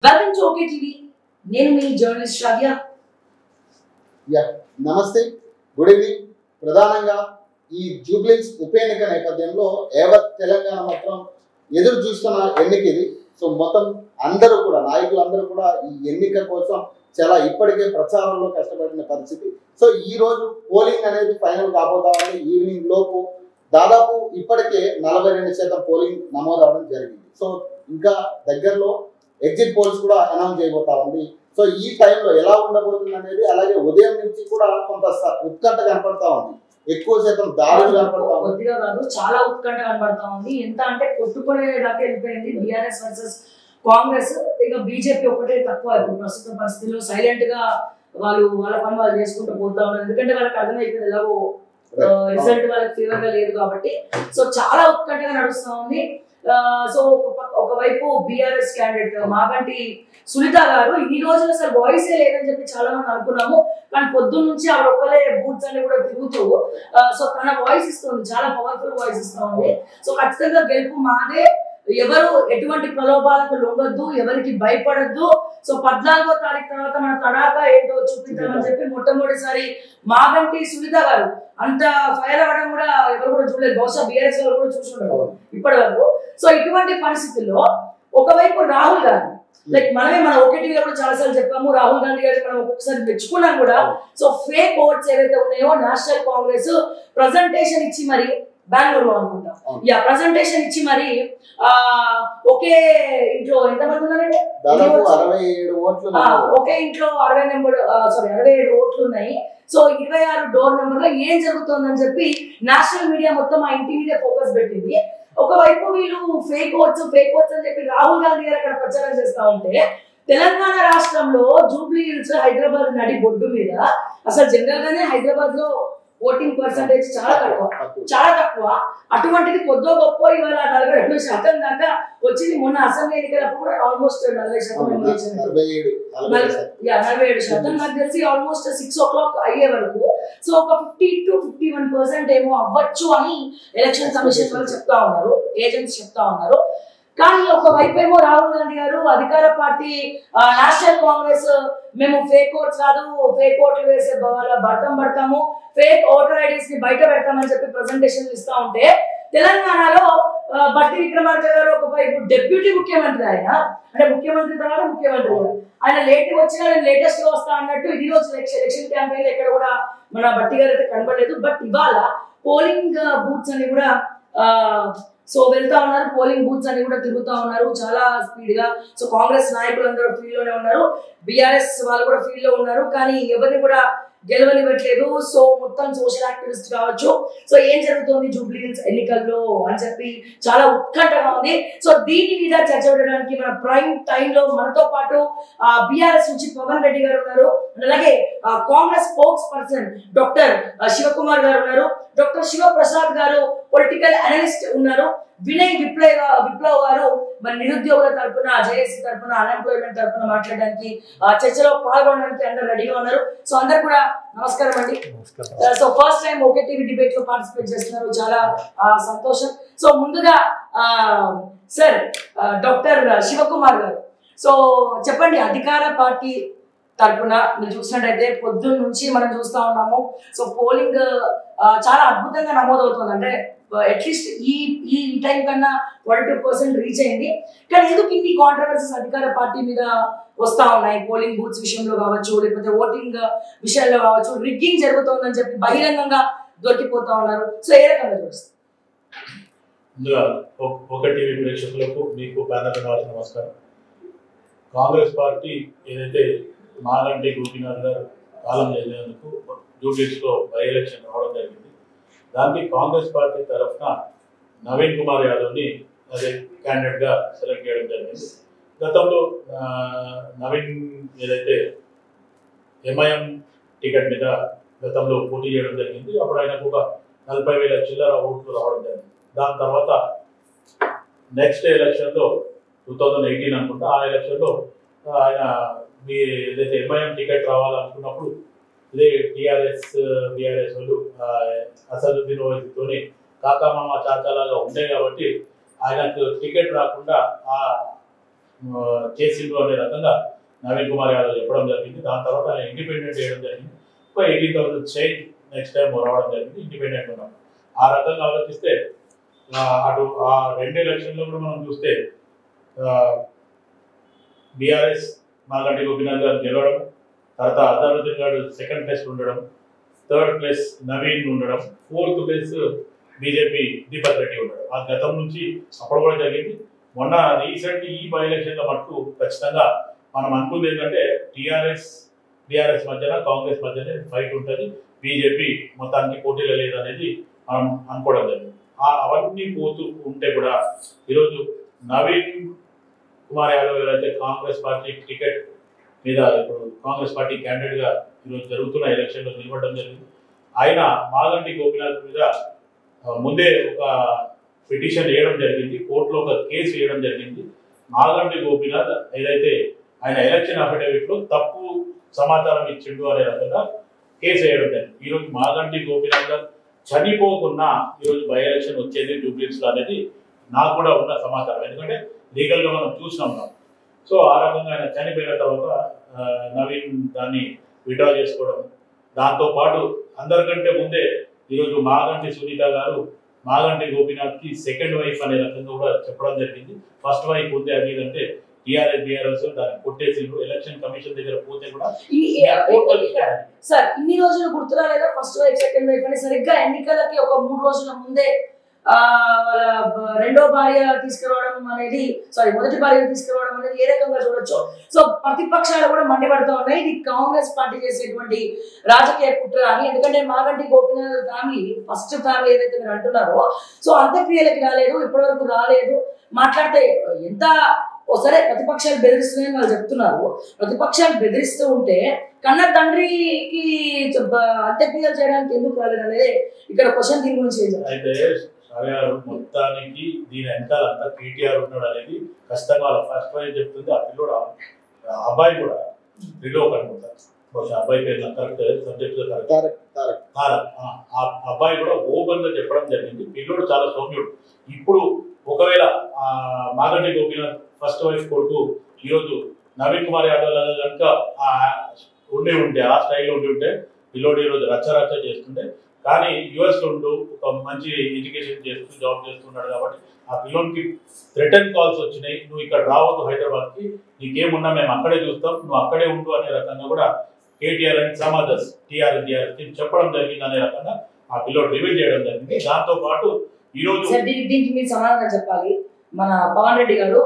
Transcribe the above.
Welcome to okay TV. నేను మీ journalist శ్రావ్య. నమస్తే, good evening. ప్రధానంగా ఈ జూబ్లీస్ ఉప ఎన్నిక నేపథ్యంలో యావత్ తెలంగాణ మొత్తం ఎదురు చూస్తున్న ఎన్నిక ఇది. సో మొత్తం అందరూ కూడా నాయకులందరూ కూడా ఈ ఎన్నిక కోసం చాలా ఇప్పటికే ప్రచారంలో కష్టపడిన పరిస్థితి. సో ఈ రోజు పోలింగ్ అనేది ఫైనల్ కాబోతా ఉంది. ఈవినింగ్ లోపు దాదాపు ఇప్పటికే 42% పోలింగ్ నమోదవడం జరిగింది. సో ఇంకా దగ్గరలో ఎగ్జిట్ పోల్స్ కూడా అనౌన్స్ చేయబోతా ఉంది. సో ఈ టైంలో ఎలా ఉండబోతుంది అనేది, అలాగే ఉదయం నుంచి కూడా కొంత ఉత్కంఠ కనపడతా ఉంది. ఎక్కువ శాతం దాడులు కనపడతా ఉంది. కొద్దిగా కాదు, చాలా ఉత్కంఠ కనపడతా ఉంది. ఎంత అంటే కొట్టుకునే దాకా వెళ్ళిపోయింది బీఆర్ఎస్ వర్సెస్ కాంగ్రెస్. ఇక బీజేపీ ఒకటే తక్కువ ఇప్పుడు ప్రస్తుత పరిస్థితుల్లో. సైలెంట్ గా వాళ్ళు వాళ్ళ పని వాళ్ళు చేసుకుంటూ పోతా ఉన్నారు. ఎందుకంటే వాళ్ళకి అర్థమైపోయింది ఎలాగో రిజల్ట్ వాళ్ళకి ఫేవర్ గా లేదు కాబట్టి. సో చాలా ఉత్కంఠగా నడుస్తూ ఉంది. సో ఒకవైపు బీఆర్ఎస్ క్యాండిడేట్ మాగంటి సునీత గారు ఇన్ని రోజులు అసలు వాయిసే లేదని చెప్పి చాలా మంది అనుకున్నాము. కానీ పొద్దున్న నుంచి ఆవిడ ఒక్కలే బూత్స్ అన్ని కూడా తిరుగుతూ సో తన వాయిస్ ఇస్తుంది, చాలా పవర్ఫుల్ వాయిస్ ఇస్తా ఉంది. సో ఖచ్చితంగా గెలుపు మాదే, ఎవరు ఎటువంటి ప్రలోభాలకు లొంగొద్దు, ఎవరికి భయపడద్దు. సో 14వ తారీఖు తర్వాత మన తడాకా ఏంటో చూపిద్దామని చెప్పి మొట్టమొదటిసారి మాగంటి సునీత గారు అంత ఫైర్ అవ్వడం కూడా ఎవరు కూడా చూడలేదు. బహుశా బీఆర్ఎస్ వాళ్ళు కూడా చూసుకుంటారు ఇప్పటి వరకు. సో ఇటువంటి పరిస్థితుల్లో ఒకవైపు రాహుల్ గాంధీ, లైక్ మనమే మన ఒకే టీవీలో కూడా చాలాసార్లు చెప్పాము, రాహుల్ గాంధీ గారికి మనం ఒక్కొక్కసారి మెచ్చుకున్నాం కూడా. సో ఫేక్ ఓట్స్ ఏవైతే ఉన్నాయో నేషనల్ కాంగ్రెస్ ప్రజెంటేషన్ ఇచ్చి మరి బెంగళూరులో అనుకుంటా ప్రజెంటేషన్ ఇచ్చి మరి ఒకే ఇంట్లో ఎంతమంది ఉన్నారండి? ఒకే ఇంట్లో 67 ఓట్లు ఉన్నాయి. సో 26 డోర్ నెంబర్ లో ఏం జరుగుతుందని చెప్పి నేషనల్ మీడియా మొత్తం ఆ ఇంటి మీదే ఫోకస్ పెట్టింది. ఒకవైపు వీళ్ళు ఫేక్ ఓట్స్ అని చెప్పి రాహుల్ గాంధీ గారు అక్కడ ప్రచారం చేస్తా ఉంటే, తెలంగాణ రాష్ట్రంలో జూబ్లీ హిల్స్ హైదరాబాద్ నడి బొడ్డు మీద అసలు జనరల్ గానే హైదరాబాద్ లో ఓటింగ్ పర్సంటేజ్ చాలా తక్కువ. అటువంటిది కొద్దో గొప్ప ఇవాళ 42% దాకా వచ్చింది. మొన్న అసెంబ్లీ ఎన్నికలప్పుడు కూడా ఆల్మోస్ట్ 40% 47% నాకు తెలిసి ఆల్మోస్ట్ 6 o'clock అయ్యే వరకు. సో ఒక 50 to 51% ఏమో అవ్వచ్చు అని ఎలక్షన్ కమిషన్ వాళ్ళు చెప్తా ఉన్నారు, ఏజెంట్స్ చెప్తా ఉన్నారు. కానీ ఒకవైపు ఏమో రాహుల్ గాంధీ గారు అధికార పార్టీ నేషనల్ కాంగ్రెస్ మేము ఫేక్ ఓట్స్ కాదు, ఫేక్ ఓట్లు వేసే వాళ్ళ పడతాము, ఫేక్ ఓటర్ ఐడీస్ ని బయట పెడతామని చెప్పి ప్రజెంటేషన్ ఇస్తా ఉంటే, తెలంగాణలో బట్టి విక్రమార్క గారు ఒకవైపు డెప్యూటీ ముఖ్యమంత్రి, ఆయన అంటే ముఖ్యమంత్రి తర్వాత ముఖ్యమంత్రి, ఆయన లేట్ వచ్చినా నేను లేటెస్ట్ గా వస్తా అన్నట్టు ఈ రోజు ఎలక్షన్ క్యాంపెయిన్ ఎక్కడ కూడా మన బట్టి గారు అయితే కనబడలేదు. బట్ ఇవాళ పోలింగ్ బూత్స్ అని కూడా సో వెళ్తా ఉన్నారు, పోలింగ్ బూత్స్ అని కూడా తిరుగుతా ఉన్నారు చాలా స్పీడ్ గా. సో కాంగ్రెస్ నాయకులు అందరూ ఫీల్డ్ లోనే ఉన్నారు, బీఆర్ఎస్ వాళ్ళు కూడా ఫీల్డ్ లో ఉన్నారు, కానీ ఎవరిని కూడా గెలవనివ్వట్లేదు. సో మొత్తం సోషల్ యాక్టివిస్ట్ కావచ్చు, సో ఏం జరుగుతుంది జూబ్లీ హిల్స్ ఎన్నికల్లో అని చెప్పి చాలా ఉత్కంఠగా ఉంది. సో దీని మీద చర్చ పెట్టడానికి మన ప్రైమ్ టైమ్ లో మనతో పాటు బీఆర్ఎస్ నుంచి పవన్ రెడ్డి గారు ఉన్నారు, అలాగే Congress spokesperson doctor Shivakumar గారు ఉన్నారు, డాక్టర్ శివప్రసాద్ గారు పొలిటికల్ అనలిస్ట్ ఉన్నారు, వినయ్ విప్లవ్ గారు మరి నిరుద్యోగుల తరఫున, జేఏసీ తరఫున, అన్ఎంప్లాయ్మెంట్ తరఫున మాట్లాడడానికి చర్చలో పాల్గొనడానికి అందరూ రెడీగా ఉన్నారు. సో అందరు కూడా నమస్కారం అండి. So first time okay TV debate లో పార్టిసిపేట్ చేస్తున్నారు, చాలా సంతోషం. సో ముందుగా సార్ డాక్టర్ శివకుమార్ గారు, సో చెప్పండి, అధికార పార్టీ తరఫున మీరు చూసినట్టయితే పొద్దున్న నుంచి మనం చూస్తా ఉన్నాము. సో పోలింగ్ చాలా అద్భుతంగా నమోదవుతుంది, అంటే అట్లీస్ట్ ఈ టైం కన్నా 42% రీచ్ అయింది. కానీ ఎందుకు ఇన్ని కాంట్రవర్సీస్ అధికార పార్టీ మీద వస్తా ఉన్నాయి? పోలింగ్ బూత్స్ విషయంలో కావచ్చు, లేకపోతే ఓటింగ్ విషయంలో కావచ్చు, రిగ్గింగ్ జరుగుతుందని చెప్పి బహిరంగంగా దొరికిపోతా ఉన్నారు. సో ఏ రకంగా చూస్తారు? ఒక టీవీ ప్రేక్షకులకు, మీకు ప్యానల్ వారికి నమస్కారం. కాంగ్రెస్ పార్టీ ఏదైతే మాగంటి గోపీనాథ్ గారు కాలం చేసేందుకు జూబ్లీస్ లో బై ఎలక్షన్ రావడం జరిగింది. దానికి కాంగ్రెస్ పార్టీ తరఫున నవీన్ కుమార్ యాదవ్ని అదే క్యాండిడేట్ గా సెలెక్ట్ చేయడం జరిగింది. గతంలో నవీన్ ఏదైతే ఎంఐఎం టికెట్ మీద గతంలో పోటీ చేయడం జరిగింది. అప్పుడు ఆయనకు ఒక 40,000 చిల్లర ఓట్లు రావడం జరిగింది. దాని తర్వాత నెక్స్ట్ ఎలక్షన్లో 2018 అనుకుంటా, ఆ ఎలక్షన్లో ఆయన మీ ఏదైతే ఎంఐఎం టికెట్ రావాలనుకున్నప్పుడు ఇదే బీఆర్ఎస్ వాళ్ళు అసదుద్దీన్ ఓవైసీతోని కాకామామ చాచాలాగా ఉండే కాబట్టి ఆయనకు టికెట్ రాకుండా చేసిండ్రు అనే రకంగా నవీన్ కుమార్ యాదవ్ చెప్పడం జరిగింది. దాని తర్వాత ఆయన ఇండిపెండెంట్ చేయడం జరిగింది. ఒక 18,000 చేంజ్ నెక్స్ట్ టైం రావడం జరిగింది. ఇండిపెండెంట్ ఉన్నాం. ఆ రకంగా ఆలోచిస్తే అటు ఆ 2 ఎలక్షన్లో కూడా మనం చూస్తే బీఆర్ఎస్ మాగంటి గోపీనాథ్ గారు గెలవడం, తర్వాత అజారుద్దీన్ గారు సెకండ్ ప్లేస్ ఉండడం, థర్డ్ ప్లేస్ నవీన్ ఉండడం, fourth place BJP Deepak Reddy ఉండడం. ఆ గతం నుంచి అప్పుడు కూడా జరిగింది. మొన్న రీసెంట్ ఈ బై ఎలక్షన్ల మటుకు ఖచ్చితంగా మనం అనుకుంది ఏంటంటే బీఆర్ఎస్ మధ్యన కాంగ్రెస్ మధ్యనే ఫైట్ ఉంటుంది, బీజేపీ మొత్తానికి పోటీలో లేదనేది మనం అనుకోవడం జరిగింది. అవన్నీ పోతూ ఉంటే కూడా ఈరోజు నవీన్ కుమార్ యాదవ్ ఎవరైతే కాంగ్రెస్ పార్టీ టికెట్ మీద ఇప్పుడు కాంగ్రెస్ పార్టీ క్యాండిడేట్గా ఈరోజు జరుగుతున్న ఎలక్షన్లో నిలబడడం జరిగింది. ఆయన మాగంటి గోపీనాథ్ మీద ముందే ఒక పిటిషన్ వేయడం జరిగింది, కోర్టులో ఒక కేసు వేయడం జరిగింది. మాగంటి గోపీనాథ్ ఏదైతే ఆయన ఎలక్షన్ అఫిడవిట్లో తప్పు సమాచారం ఇచ్చిండు అనే రకంగా కేసు వేయడం జరిగింది. ఈరోజు మాగంటి గోపీనాథ్ చనిపోకుండా ఈరోజు బై ఎలక్షన్ వచ్చేది జూబ్లీహిల్స్లో అనేది నాకు కూడా ఉన్న సమాచారం. ఎందుకంటే లీగల్గా మనం చూసినాం. సో ఆ రకంగా ఆయన చనిపోయిన తర్వాత నవీన్ దాన్ని విడ్రా చేసుకోవడం, దాంతోపాటు అందరికంటే ముందే ఈరోజు మాగంటి సునీత గారు మాగంటి గోపీనాథ్కి సెకండ్ వైఫ్ అనే రకంగా కూడా చెప్పడం జరిగింది. ఫస్ట్ వైఫ్ ఉంది అది అంటే బీఆర్ఎస్ దాన్ని కొట్టేసిండ్రు. ఎలక్షన్ కమిషన్ దగ్గర పోతే కూడా సార్ ఇన్ని రోజులు గుర్తురాలేదా ఫస్ట్ వైఫ్ సెకండ్ వైఫ్ అని? సరిగ్గా ఎన్నికలకి ఒక 3 రోజుల ముందే రెండో భార్య తీసుకురావడం అనేది మొదటి భార్యను తీసుకురావడం అనేది ఏ రకంగా చూడొచ్చు? సో ప్రతిపక్షాలు కూడా మండిపడుతూ ఉన్నాయి ఇది కాంగ్రెస్ పార్టీ చేసేటువంటి రాజకీయ కుట్ర అని. ఎందుకంటే Maganti Gopinath family first family ఏదైతే మీరు అంటున్నారో, సో అంత్యక్రియలకి రాలేదు, ఇప్పటి వరకు రాలేదు. మాట్లాడితే ఎంత సరే ప్రతిపక్షాలు బెదిరిస్తున్నాయని వాళ్ళు చెప్తున్నారు. ప్రతిపక్షాలు బెదిరిస్తూ ఉంటే కన్న తండ్రికి అంత్యక్రియలు చేయడానికి ఎందుకు రాలేదు అనేది ఇక్కడ క్వశ్చన్. దీని గురించి అయితే మొత్తానికి దీని వెనకాల అంతా కేటీఆర్ ఉన్నాడు అనేది ఖచ్చితంగా వాళ్ళ ఫస్ట్ వైఫ్ చెప్తుంది. ఆ పిల్లోడు అబ్బాయి కూడా త్రిలోక్ అనుకుంటారు, బహుశా అబ్బాయి పేరు కరెక్ట్ సబ్జెక్ట్ తారక్. ఆ అబ్బాయి కూడా ఓపెన్ గా చెప్పడం జరిగింది. పిల్లోడు చాలా సౌమ్యుడు. ఇప్పుడు ఒకవేళ మాగంటి గోపీనాథ్ ఫస్ట్ వైఫ్ కొడుకు ఈరోజు నవీన్ కుమార్ యాదవ్ లాగా కనుక ఉంటే ఆ స్టైల్లో ఉంటే పిల్లోడు ఈరోజు రచ్చ చేస్తుండే. కానీ యుఎస్లో ఉంటూ ఒక మంచి ఎడ్యుకేషన్ చేస్తూ జాబ్ చేస్తున్నాడు కాబట్టి ఆ పిల్లోనికి రిటర్న్ కాల్స్ వచ్చినాయి, నువ్వు ఇక్కడ రావద్దు హైదరాబాద్కి, నీకేమున్నా మేము అక్కడే చూస్తాం, నువ్వు అక్కడే ఉండు అనే రకంగా కూడా KTR and some others TRS చెప్పడం జరిగింది అనే రకంగా ఆ పిల్లోడు రివీల్ చేయడం జరిగింది. దాంతో పాటు ఈరోజు దీనికి మీరు సమాధానం చెప్పాలి. మన పవన్ రెడ్డి గారు